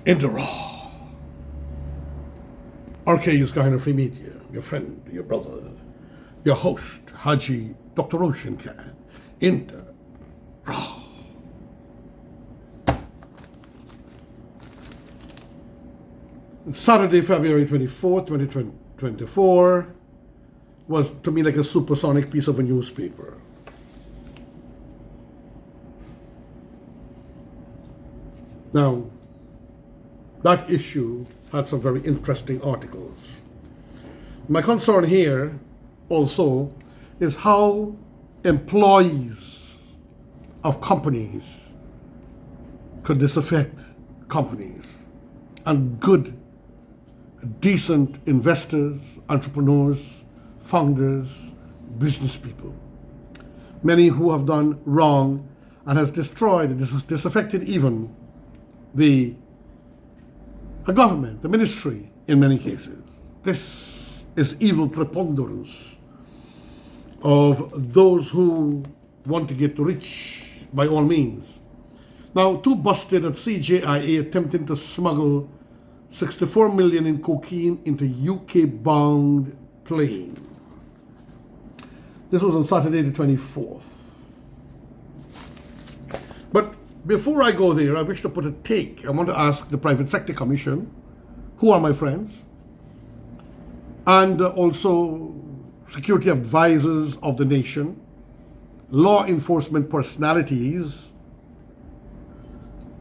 in the raw. RKU's Guyana Free Media, your friend, your brother, your host, HAJI, Dr. ROSHAN in the raw. Saturday, February 24th, 2024 was to me like a supersonic piece of a newspaper. Now, that issue had some very interesting articles. My concern here also is how employees of companies could this affect companies and good, decent investors, entrepreneurs, founders, business people. Many who have done wrong and has destroyed, this affected even the government, the ministry in many cases. This is evil preponderance of those who want to get rich by all means. Now, two busted at Cjia attempting to smuggle 64 million in cocaine into UK-bound plane. This was on Saturday the 24th. But before I go there, I wish to put a take. I want to ask the Private Sector Commission, who are my friends, and also security advisors of the nation, law enforcement personalities,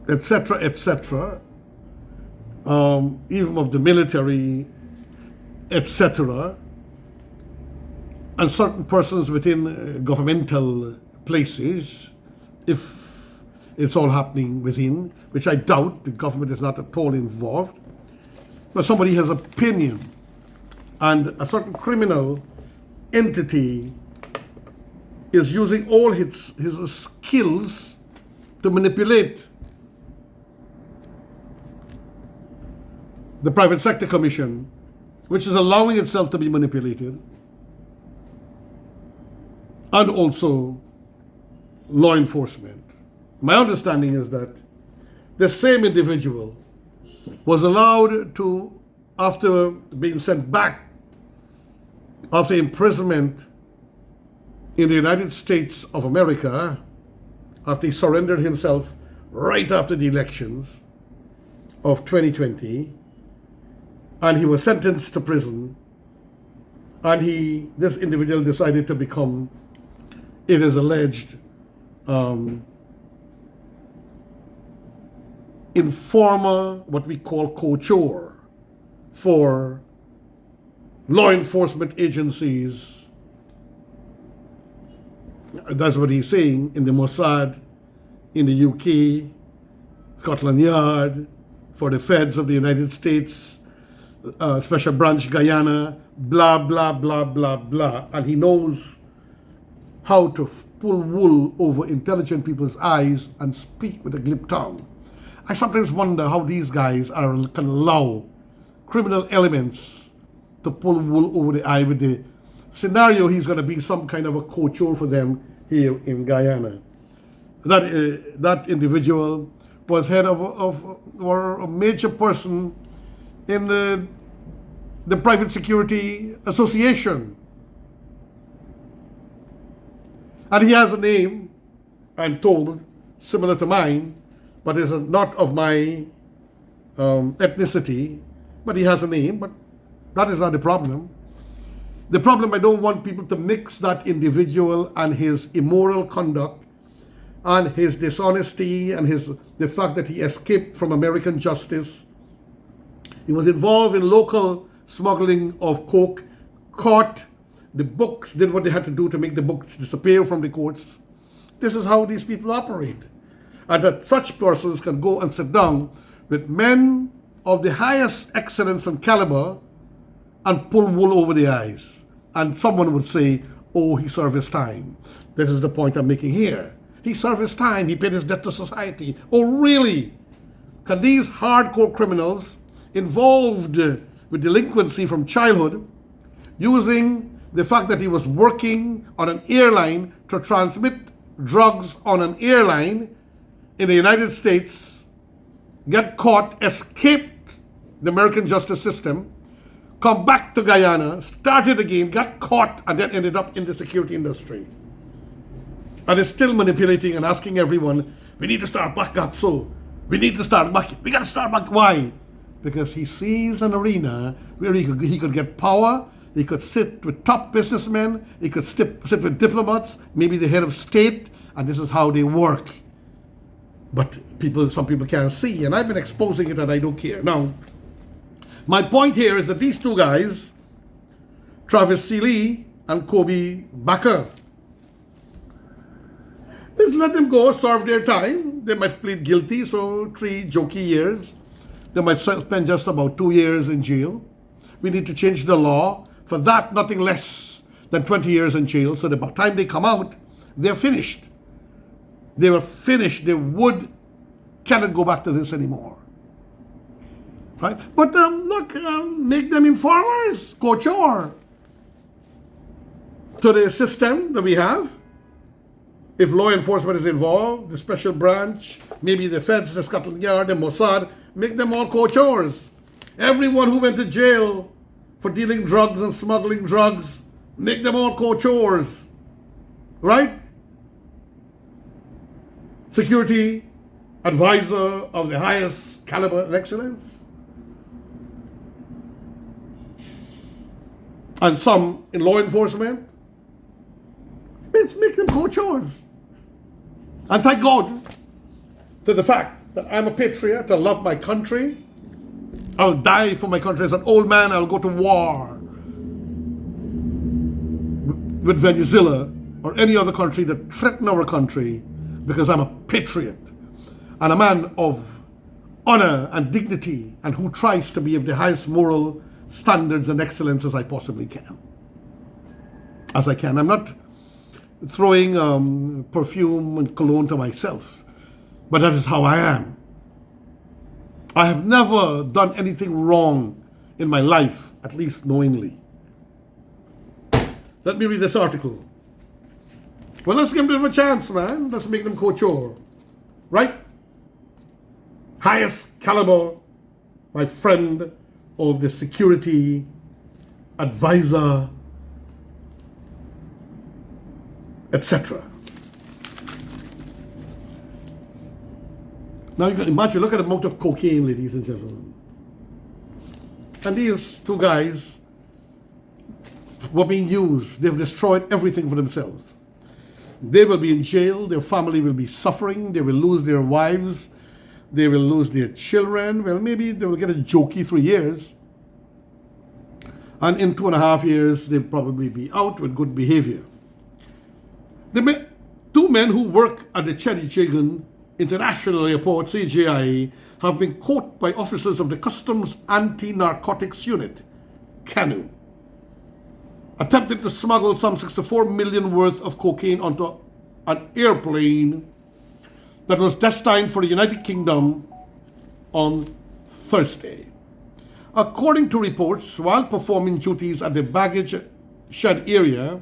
etc., etc., even of the military, etc., and certain persons within governmental places, if it's all happening within, which I doubt. The government is not at all involved. But somebody has opinion, and a certain criminal entity is using all his skills to manipulate the Private Sector Commission, which is allowing itself to be manipulated, and also law enforcement. My understanding is that the same individual was allowed to, after being sent back, after imprisonment in the United States of America, after he surrendered himself right after the elections of 2020, and he was sentenced to prison, and this individual decided to become, it is alleged, informer, what we call COCHORE, for law enforcement agencies. That's what he's saying, in the Mossad, in the UK, Scotland Yard, for the feds of the United States, Special Branch Guyana, blah, blah, blah, blah, blah. And he knows how to pull wool over intelligent people's eyes and speak with a glib tongue. I sometimes wonder how these guys can allow criminal elements to pull wool over the eye with the scenario he's going to be some kind of a couture for them here in Guyana. That individual was head or a major person in the Private Security Association. And he has a name, I'm told, similar to mine, but is not of my ethnicity, but he has a name, but that is not the problem. The problem, I don't want people to mix that individual and his immoral conduct and his dishonesty and the fact that he escaped from American justice. He was involved in local smuggling of coke, caught, the books did what they had to do to make the books disappear from the courts. This is how these people operate. And that such persons can go and sit down with men of the highest excellence and caliber and pull wool over the eyes. And someone would say, oh, he served his time. This is the point I'm making here. He served his time. He paid his debt to society. Oh, really? Can these hardcore criminals involved with delinquency from childhood, using the fact that he was working on an airline to transmit drugs on an airline in the United States, get caught, escape the American justice system, come back to Guyana, started again, got caught, and then ended up in the security industry. And is still manipulating and asking everyone, we need to start back up, so we need to start back. We got to start back. Why? Because he sees an arena where he could get power, he could sit with top businessmen, he could sit with diplomats, maybe the head of state, and this is how they work. But some people can't see, and I've been exposing it and I don't care. Now, my point here is that these two guys, Travis Seeley and Kobe Baker, just let them go, serve their time. They might plead guilty, so 3 jokey years. They might spend just about 2 years in jail. We need to change the law. For that, nothing less than 20 years in jail. So by the time they come out, they're finished. They were finished. They cannot go back to this anymore. Right? But look, make them informers, COCHORES, to the system that we have. If law enforcement is involved, the special branch, maybe the feds, the Scotland Yard, the Mossad, make them all COCHORES. Everyone who went to jail for dealing drugs and smuggling drugs, make them all COCHORES. Right? Security advisor of the highest caliber and excellence. And some in law enforcement. Let's make them COCHORES. And thank God to the fact that I'm a patriot, I love my country. I'll die for my country. As an old man, I'll go to war with Venezuela or any other country that threaten our country, because I'm a patriot and a man of honor and dignity, and who tries to be of the highest moral standards and excellence as I possibly can. As I can. I'm not throwing perfume and cologne to myself, but that is how I am. I have never done anything wrong in my life, at least knowingly. Let me read this article. Well, let's give them a chance, man. Let's make them COCHORES. Right? Highest caliber, my friend, of the security advisor, etc. Now you can imagine, look at the amount of cocaine, ladies and gentlemen. And these two guys were being used. They've destroyed everything for themselves. They will be in jail, their family will be suffering, they will lose their wives, they will lose their children. Well, maybe they will get a jokey 3 years. And in 2.5 years, they'll probably be out with good behavior. The 2 men who work at the Cjia International Airport, Cjia, have been caught by officers of the Customs Anti-Narcotics Unit, CANU, attempting to smuggle some 64 million worth of cocaine onto an airplane that was destined for the United Kingdom on Thursday. According to reports, while performing duties at the baggage shed area,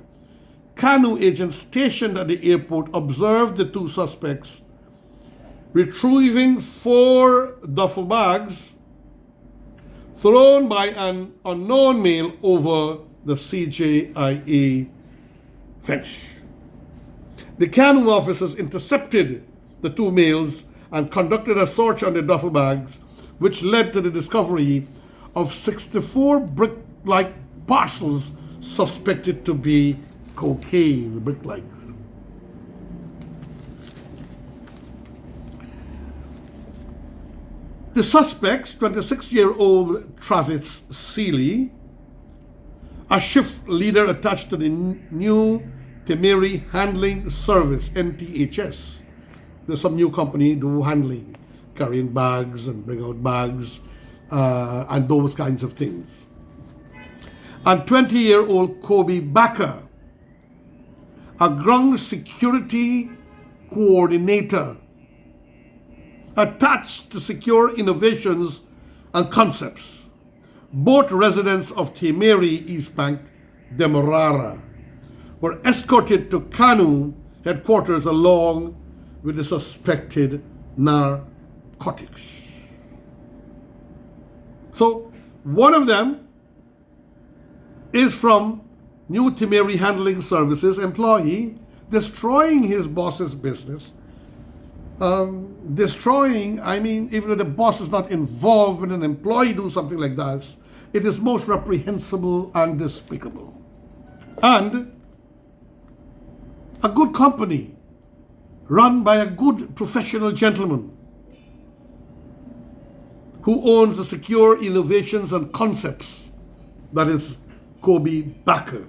CANU agents stationed at the airport observed the 2 suspects retrieving 4 duffel bags thrown by an unknown male over the CJIA fence. The CANU officers intercepted the 2 males and conducted a search on the duffel bags, which led to the discovery of 64 brick-like parcels suspected to be cocaine, brick-like. The suspects, 26-year-old Travis Seeley, a shift leader attached to the new Temeri Handling Service, NTHS. There's some new company do handling, carrying bags and bring out bags and those kinds of things. And 20-year-old Kobe Baker, a ground security coordinator attached to secure innovations and concepts, both residents of Temeri East Bank, Demerara, were escorted to CANU headquarters along with the suspected narcotics. So one of them is from New Timeri Handling Services employee destroying his boss's business. Destroying, I mean, even though the boss is not involved when an employee do something like that, it is most reprehensible and despicable. And a good company run by a good professional gentleman who owns the Secure Innovations and Concepts, that is Kobe Backer.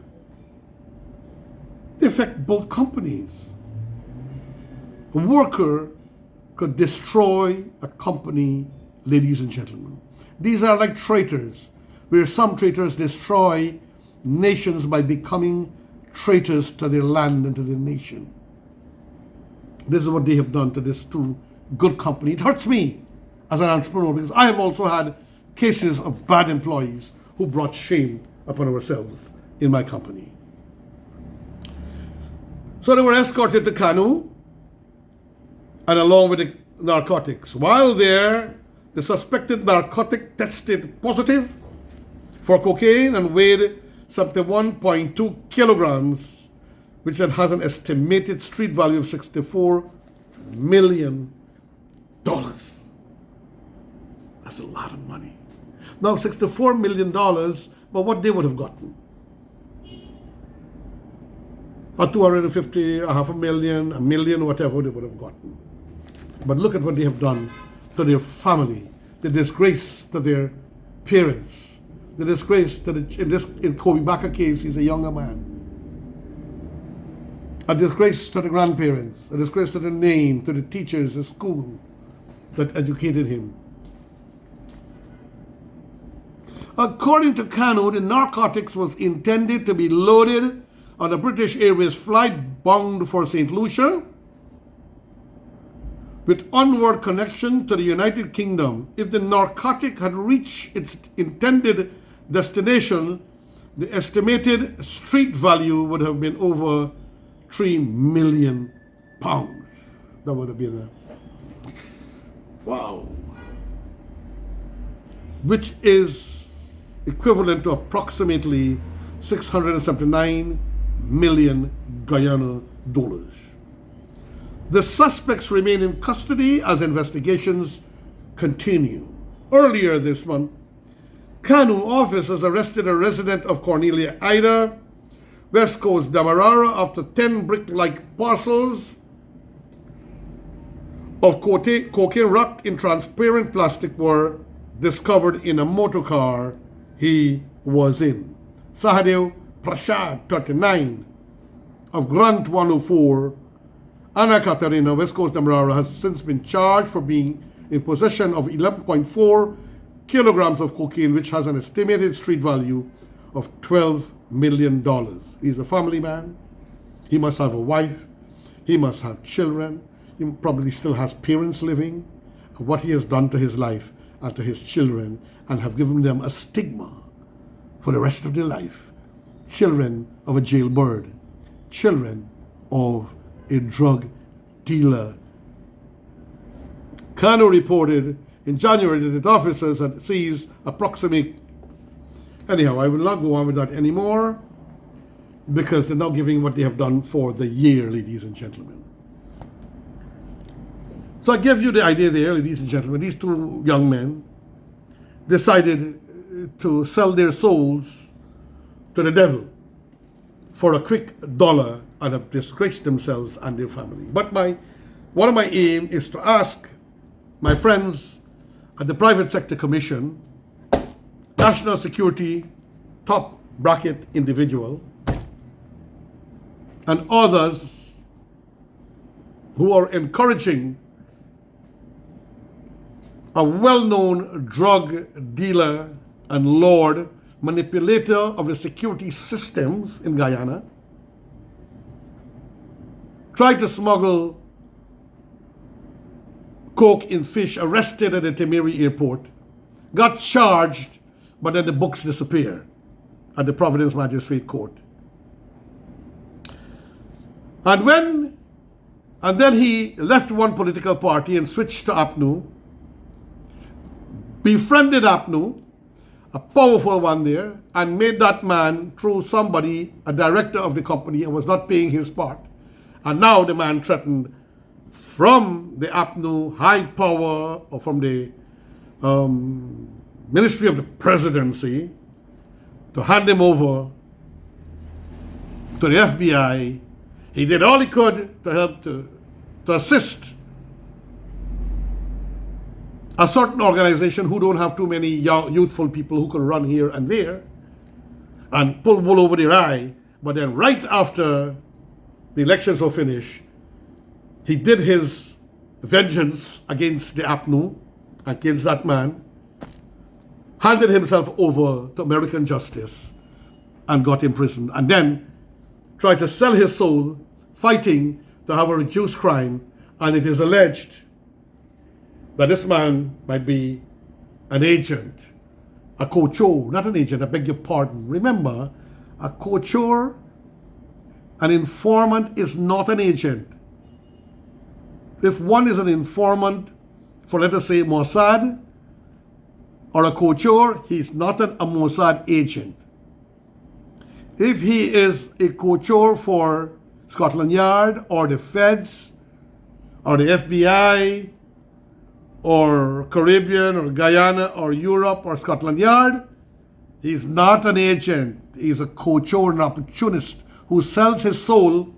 They affect both companies. A worker could destroy a company, ladies and gentlemen. These are like traitors, where some traitors destroy nations by becoming traitors to their land and to their nation. This is what they have done to this two good company. It hurts me as an entrepreneur because I have also had cases of bad employees who brought shame upon ourselves in my company. So they were escorted to Kanu and along with the narcotics. While there, the suspected narcotic tested positive for cocaine and weighed 71.2 kilograms, which then has an estimated street value of $64 million. That's a lot of money. Now, $64 million, but what they would have gotten? Or 250, a half a million, a million, whatever they would have gotten. But look at what they have done to their family, the disgrace to their parents, the disgrace to in Kobe Backer case, he's a younger man. A disgrace to the grandparents, a disgrace to the name, to the teachers, the school that educated him. According to Kanu, the narcotics was intended to be loaded on a British Airways flight bound for St. Lucia with onward connection to the United Kingdom. If the narcotic had reached its intended destination, the estimated street value would have been over £3 million. That would have been wow. Which is equivalent to approximately 679 million Guyana dollars. The suspects remain in custody as investigations continue. Earlier this month, Kanu officers arrested a resident of Cornelia Ida, West Coast Demerara, after 10 brick-like parcels of cocaine wrapped in transparent plastic were discovered in a motor car he was in. Sahadev Prashad, 39, of Grant 104, Anna Katarina, West Coast Demerara, has since been charged for being in possession of 11.4 kilograms of cocaine, which has an estimated street value of $12 million. He's a family man. He must have a wife. He must have children. He probably still has parents living. What he has done to his life and to his children and have given them a stigma for the rest of their life. Children of a jailbird. Children of a drug dealer. Kanu reported in January that officers had seized approximate. Anyhow, I will not go on with that anymore because they're now giving what they have done for the year, ladies and gentlemen. So I give you the idea there, ladies and gentlemen. These two young men decided to sell their souls to the devil for a quick dollar and have disgraced themselves and their family. But one of my aim is to ask my friends at the Private Sector Commission, national security, top bracket individual, and others who are encouraging a well-known drug dealer and lord, manipulator of the security systems in Guyana, tried to smuggle coke in fish, arrested at the Timeri airport, got charged, but then the books disappeared at the Providence Magistrate Court. And then he left one political party and switched to APNU, befriended APNU, a powerful one there, and made that man, through somebody, a director of the company, and was not paying his part. And now the man threatened from the APNU high power, or from the Ministry of the Presidency, to hand him over to the FBI. He did all he could to help to assist a certain organization who don't have too many young, youthful people who can run here and there and pull wool over their eye. But then right after the elections were finished, he did his vengeance against the APNU, against that man, handed himself over to American justice and got imprisoned, and then tried to sell his soul fighting to have a reduced crime. And it is alleged that this man might be an agent, a COCHORE, not an agent, I beg your pardon. Remember, a COCHORE, an informant, is not an agent. If one is an informant for, let us say, Mossad or a COCHORE, he's not a Mossad agent. If he is a COCHORE for Scotland Yard or the Feds or the FBI or Caribbean or Guyana or Europe or Scotland Yard, he's not an agent. He's a COCHORE, an opportunist who sells his soul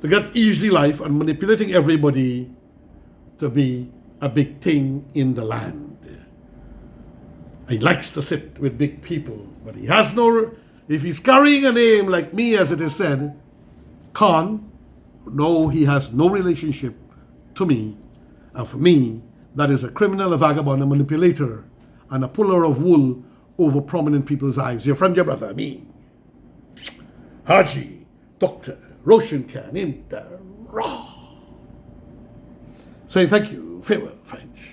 to get easy life and manipulating everybody to be a big thing in the land. He likes to sit with big people, but he has no, if he's carrying a name like me, as it is said, Khan, no, he has no relationship to me. And for me, that is a criminal, a vagabond, a manipulator, and a puller of wool over prominent people's eyes. Your friend, your brother, me, HAJI, Dr. ROSHAN Khan, in the raw. Saying thank you, farewell, French.